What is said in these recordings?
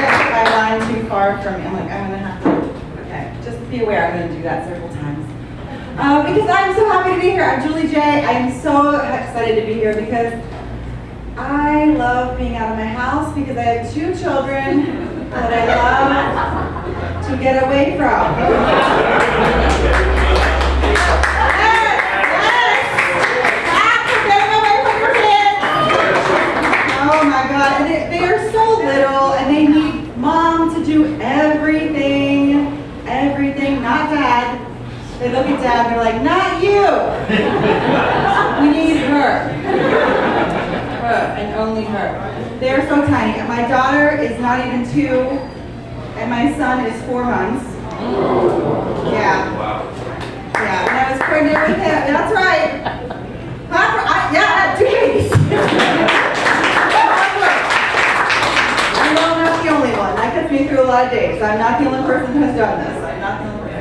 put my line too far from me. I'm like, I'm gonna have to, okay, just be aware I'm gonna do that several times. Because I'm so happy to be here. I'm Julie J. I'm so excited to be here because I love being out of my house because I have 2 children that I love to get away from. Oh my God, and they are so little and they need mom to do everything, not dad. They look at dad and they're like, not you. We need her and only her. They're so tiny. And my daughter is not even 2 and my son is 4 months. Yeah. Yeah, and I was pregnant with him. That's right. Yeah, I had 2 babies. I'm not the only one. That gets me through a lot of days. I'm not the only person who has done this. I'm not the only person.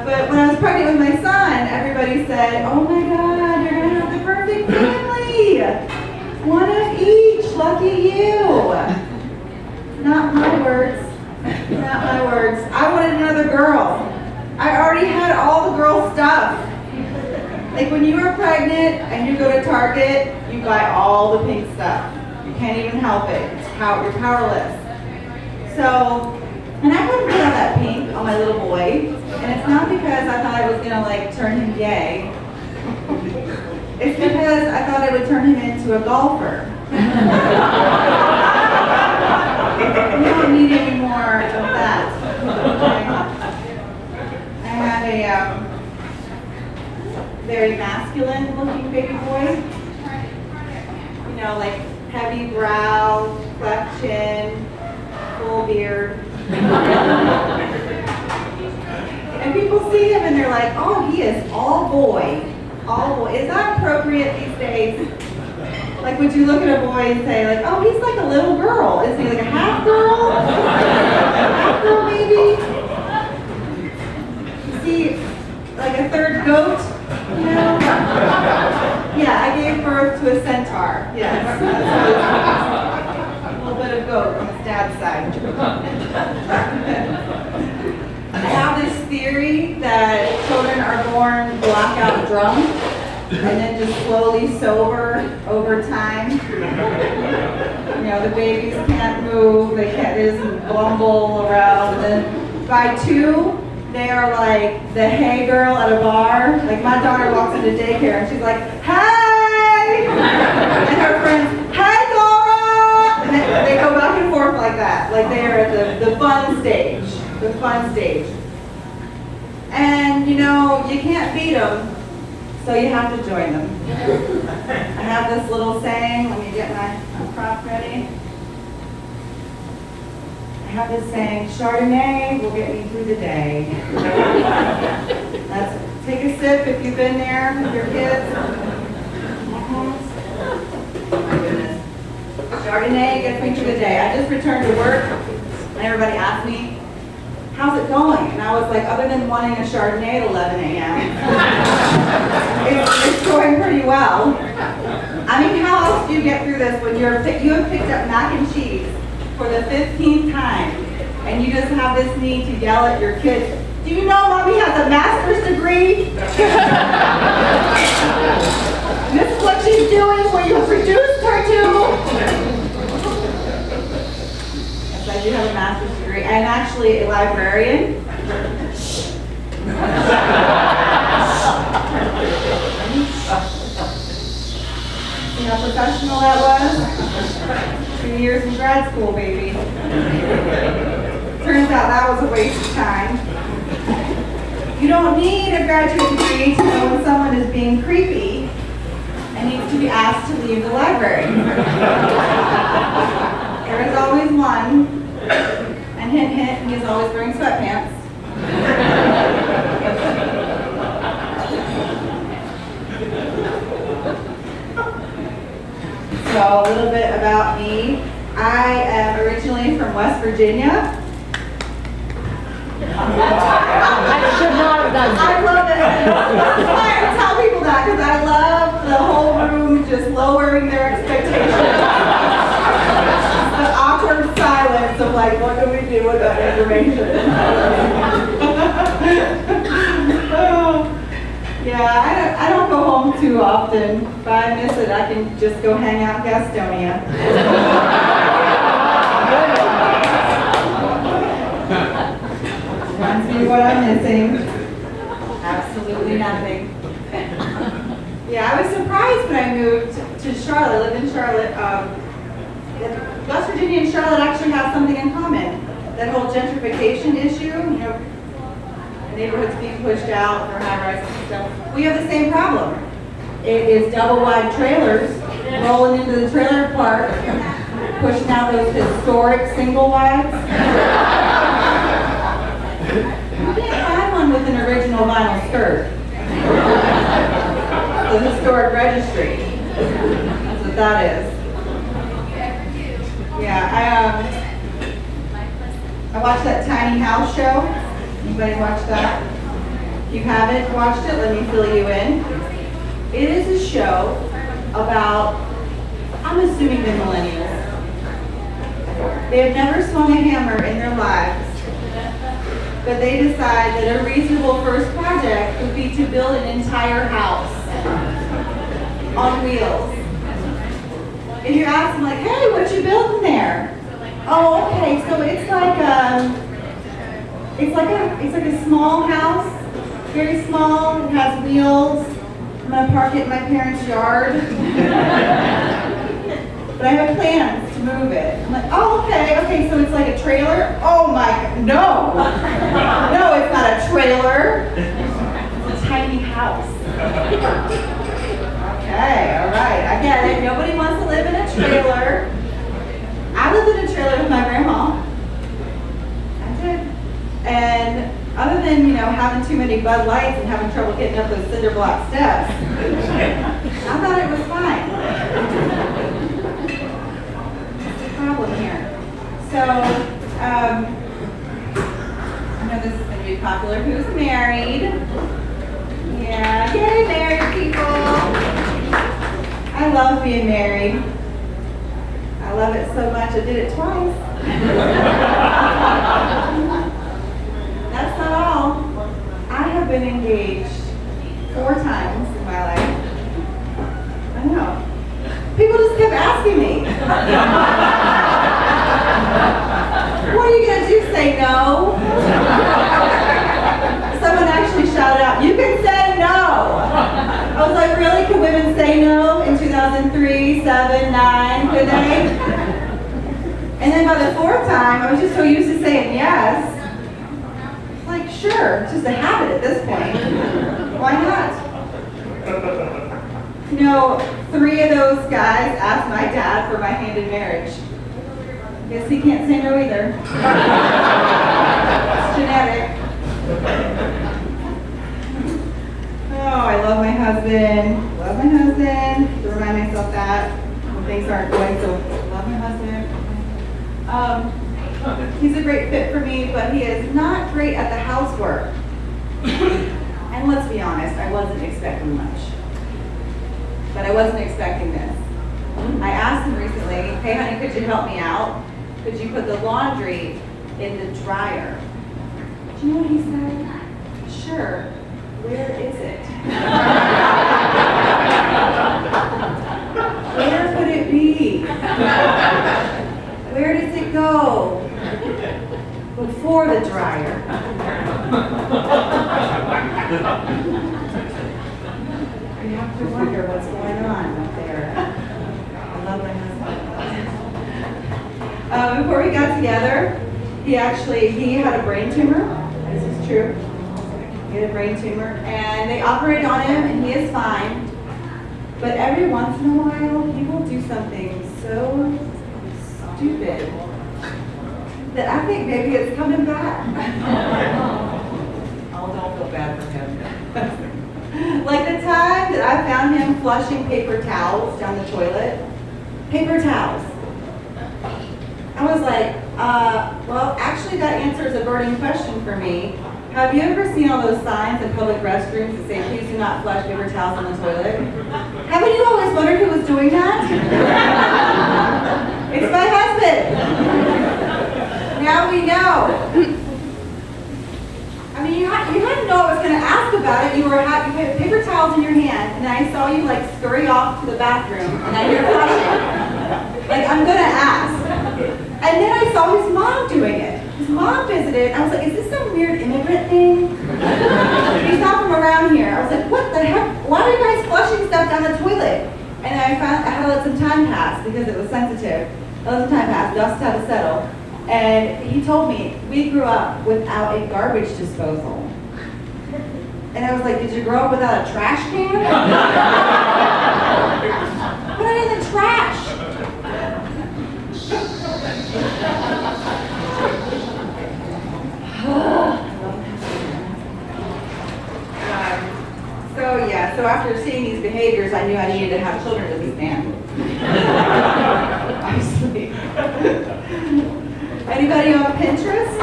But when I was pregnant with my son, everybody said, oh my God, you're going to have the perfect family. 1 of each. Lucky you. Not my words. Not my words. I wanted another girl. I already had all the girl stuff. Like when you are pregnant and you go to Target, you buy all the pink stuff. You can't even help it. You're powerless. So, and I couldn't put on that pink on my little boy. And it's not because I thought I was gonna like turn him gay. It's because I thought I would turn him into a golfer. We don't need any more of that. Okay? I had a very masculine looking baby boy. You know, like heavy brow, cleft chin, full beard. And people see him and they're like, oh, he is all boy. All boy. Is that appropriate these days? Like, would you look at a boy and say, like, oh, he's like a little girl. Is he like a half girl? Half girl, maybe? Is he like a third goat? You know? Yeah, I gave birth to a centaur. Yes. A little bit of goat on his dad's side. I have this theory that children are born blackout drunk and then just slowly sober over time. You know, the babies can't move, they just bumble around, and then by 2, they are like the hey girl at a bar. Like my daughter walks into daycare and she's like, hey! And her friends, hey Dora! And they go back and forth like that. Like they are at the fun stage. The fun stage. And you know, you can't beat them, so you have to join them. I have this little saying, let me get my prop ready. I have this saying, Chardonnay will get me through the day. Take a sip if you've been there with your kids. Oh my goodness. Chardonnay gets me through the day. I just returned to work and everybody asked me, how's it going? And I was like, other than wanting a Chardonnay at 11 a.m., it's going pretty well. I mean, how else do you get through this when you have picked up mac and cheese for the 15th time and you just have this need to yell at your kids, do you know Mommy has a master's degree? This is what she's doing when you reduced her to. Yes, I do have a master's degree. I'm actually a librarian. See how professional that was? 2 years in grad school, baby. Turns out that was a waste of time. You don't need a graduate degree to know when someone is being creepy and needs to be asked to leave the library. There is always one, and hint, hint, he is always wearing sweatpants. So a little bit about me. I am originally from West Virginia. I should not have done that. I love it. That's why I tell people that, because I love the whole room just lowering their expectations. The awkward silence of like, what do we do with that information? Oh, yeah, I don't go home too often. If I miss it, I can just go hang out in Gastonia. Reminds me what I'm missing. Absolutely nothing. Yeah, I was surprised when I moved to Charlotte. I live in Charlotte. West Virginia and Charlotte actually have something in common. That whole gentrification issue, you know, neighborhoods being pushed out for high rises and stuff. We have the same problem. It is double wide trailers rolling into the trailer park, pushing out those historic single wides. You can't find one with an original vinyl skirt. The historic registry. That's what that is. Yeah, I watched that Tiny House show. Anybody watch that? If you haven't watched it, let me fill you in. It is a show about, I'm assuming the millennials. They have never swung a hammer in their lives, but they decide that a reasonable first project would be to build an entire house on wheels. And you ask them like, hey, what you building there? Oh, okay, so it's like a small house, very small, it has wheels. I'm gonna park it in my parents' yard. But I have plans to move it. I'm like, oh, okay, so it's like a trailer? Oh my God, no. No, it's not a trailer. It's a tiny house. Okay, all right, I get it. Nobody wants to live in a trailer. I lived in a trailer with my grandma. I did. And other than, you know, having too many Bud Lights and having trouble getting up those cinder block steps, I thought it was fine. What's the problem here? So, I know this is going to be popular. Who's married? Yeah, yay, married people. I love being married. I love it so much, I did it twice. That's not all. I have been engaged 4 times in my life. I know. People just kept asking me. What are you going to do, say no? Someone actually shouted out, you can say no. I was like, really? Could women say no in 2003, 7, 9? Could they? And then by the 4th time, I was just so used to saying yes. Like, sure, it's just a habit at this point. Why not? You know, 3 of those guys asked my dad for my hand in marriage. Guess he can't say no either. It's genetic. Oh, I love my husband. Love my husband. To remind myself that when things aren't going so. Love my husband. He's a great fit for me, but he is not great at the housework. And let's be honest, I wasn't expecting much. But I wasn't expecting this. I asked him recently, hey honey, could you help me out? Could you put the laundry in the dryer? Do you know what he said? Sure. Where is it? Where could it be? Where does it go? Before the dryer. You have to wonder what's going on up there. I love my husband. Before we got together, he had a brain tumor. This is true. He had a brain tumor, and they operated on him, and he is fine. But every once in a while, he will do something so stupid that I think maybe it's coming back. Oh, don't feel bad for him. Like the time that I found him flushing paper towels down the toilet. Paper towels. I was like, well, actually that answers a burning question for me. Have you ever seen all those signs in public restrooms that say, please do not flush paper towels on the toilet? Haven't you always wondered who was doing that? It's my husband. now we know. I mean, you had to know I was going to ask about it. You had paper towels in your hand, and I saw you like scurry off to the bathroom, and I hear flushing. Like, I'm going to ask. And then I saw his mom doing it. His mom visited. I was like, is this some weird immigrant thing? He's not from around here. I was like, what the heck? Why are you guys flushing stuff down the toilet? And I had to let some time pass because it was sensitive. I let some time pass. Dust had to settle. And he told me, we grew up without a garbage disposal. And I was like, did you grow up without a trash can? Put it in the trash. So after seeing these behaviors, I knew I needed to have children to be stand. Obviously. Anybody on Pinterest?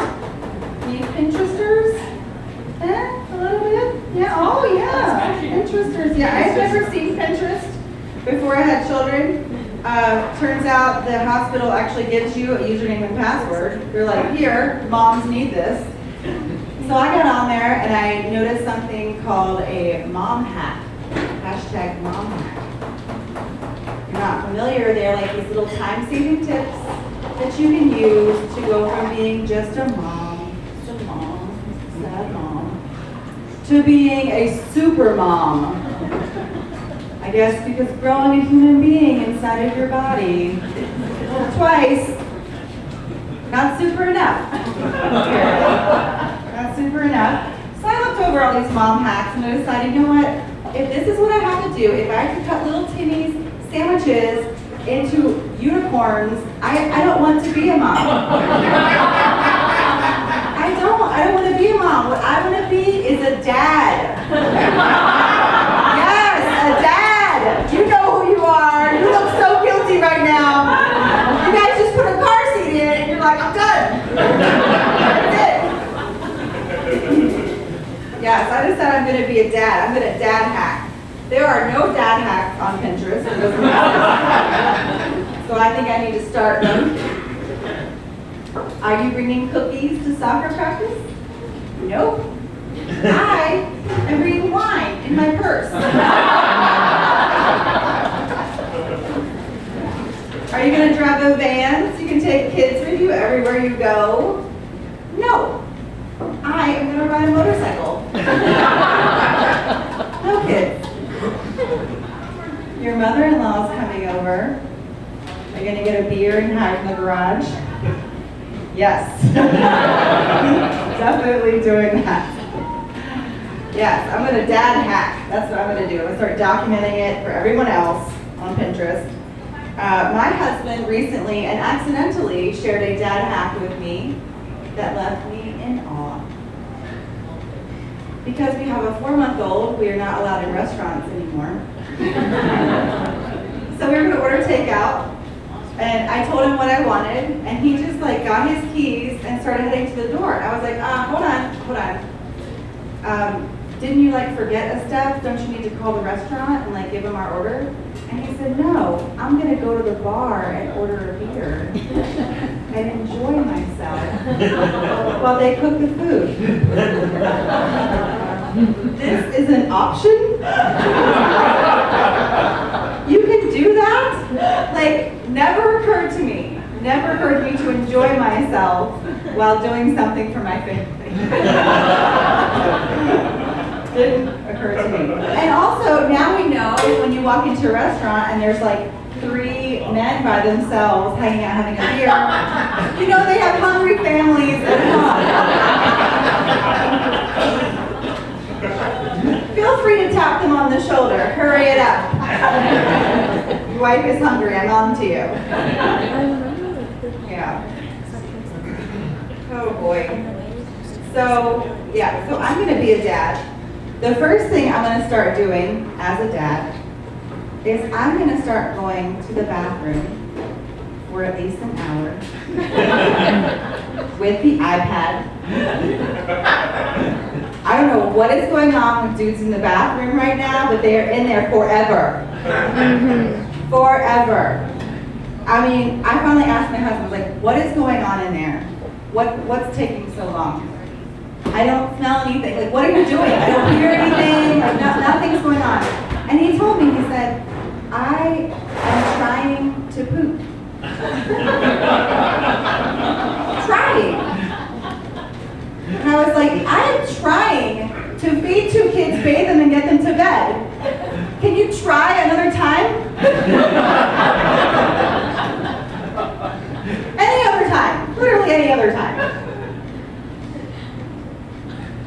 Any Pinteresters? A little bit? Yeah, oh yeah. Pinteresters. Yeah, I've never seen Pinterest before I had children. Turns out the hospital actually gives you a username and password. They're like, here, moms need this. So I got on there and I noticed something called a mom hack. Hashtag mom hack. If you're not familiar, they're like these little time-saving tips that you can use to go from being just a mom, sad mom, to being a super mom. I guess because growing a human being inside of your body twice, not super enough. Not super enough. So I looked over all these mom hacks and I decided, you know what? If this is what I have to do, if I have to cut little Timmy's sandwiches into unicorns, I don't want to be a mom. I don't want to be a mom. What I want to be is a dad. Yes, a dad. You know who you are. You look so guilty right now. You guys just put a car seat in and you're like, I'm done. That's it. Yes, I just said I'm going to be a dad. I'm going to dad hack. There are no dad hacks on Pinterest. So I think I need to start them. Are you bringing cookies to soccer practice? Nope. I am bringing wine in my purse. Are you going to drive a van so you can take kids with you everywhere you go? No. I am going to ride a motorcycle. No kids. Your mother-in-law is coming over. Are you going to get a beer and hide in the garage? Yes. Definitely doing that. Yes, I'm going to dad hack. That's what I'm going to do. I'm going to start documenting it for everyone else on Pinterest. My husband recently and accidentally shared a dad hack with me that left me in awe. Because we have a 4-month-old, we are not allowed in restaurants anymore. So we were going to order takeout, and I told him what I wanted, and he just like got his keys and started heading to the door. I was like, hold on. Didn't you like forget a step? Don't you need to call the restaurant and like give them our order? And he said, no, I'm going to go to the bar and order a beer and enjoy myself while they cook the food. This is an option? You can do that? Like, never occurred to me. Never occurred to me to enjoy myself while doing something for my family. Didn't occur to me. And also, now we know when you walk into a restaurant and there's like 3 men by themselves hanging out having a beer, you know they have hungry families at home. Feel free to tap them on the shoulder. Hurry it up. Your wife is hungry. I'm on to you. Yeah. Oh boy. So I'm going to be a dad. The first thing I'm going to start doing as a dad is I'm going to start going to the bathroom for at least an hour with the iPad. I don't know what is going on with dudes in the bathroom right now, but they are in there forever. Forever. I mean, I finally asked my husband, like, what is going on in there? what's taking so long? I don't smell anything. Like, what are you doing? I don't hear anything. Like, nothing's going on. And he told me, he said, I am trying to poop. Trying. And I was like, I am trying to feed 2 kids, bathe them, and get them to bed. Can you try another time? Any other time. Literally any other time.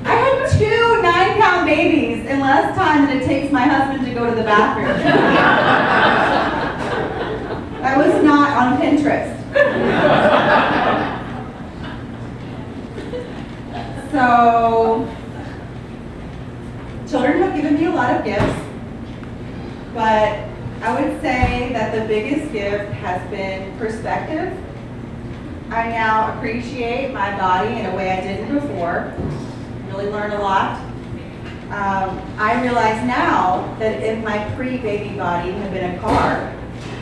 I had 2 9-pound babies in less time than it takes my husband to go to the bathroom. I was not on Pinterest. So, children have given me a lot of gifts, but I would say that the biggest gift has been perspective. I now appreciate my body in a way I didn't before. Really learned a lot. I realize now that if my pre-baby body had been a car,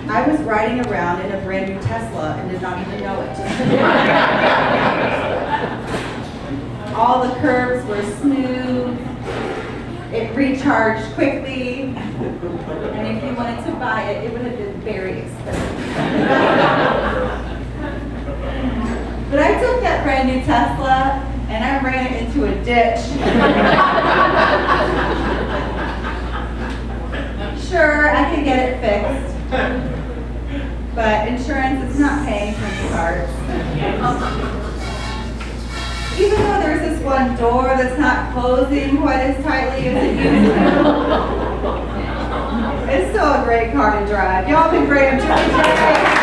I was riding around in a brand new Tesla and did not even know it. All the curves were smooth. It recharged quickly. And if you wanted to buy it, it would have been very expensive. But I took that brand new Tesla and I ran it into a ditch. Sure, I could get it fixed, but insurance is not paying for new parts. Even though there's this one door that's not closing quite as tightly as it used to. It's still a great car to drive. Y'all have been great. I'm Julie J.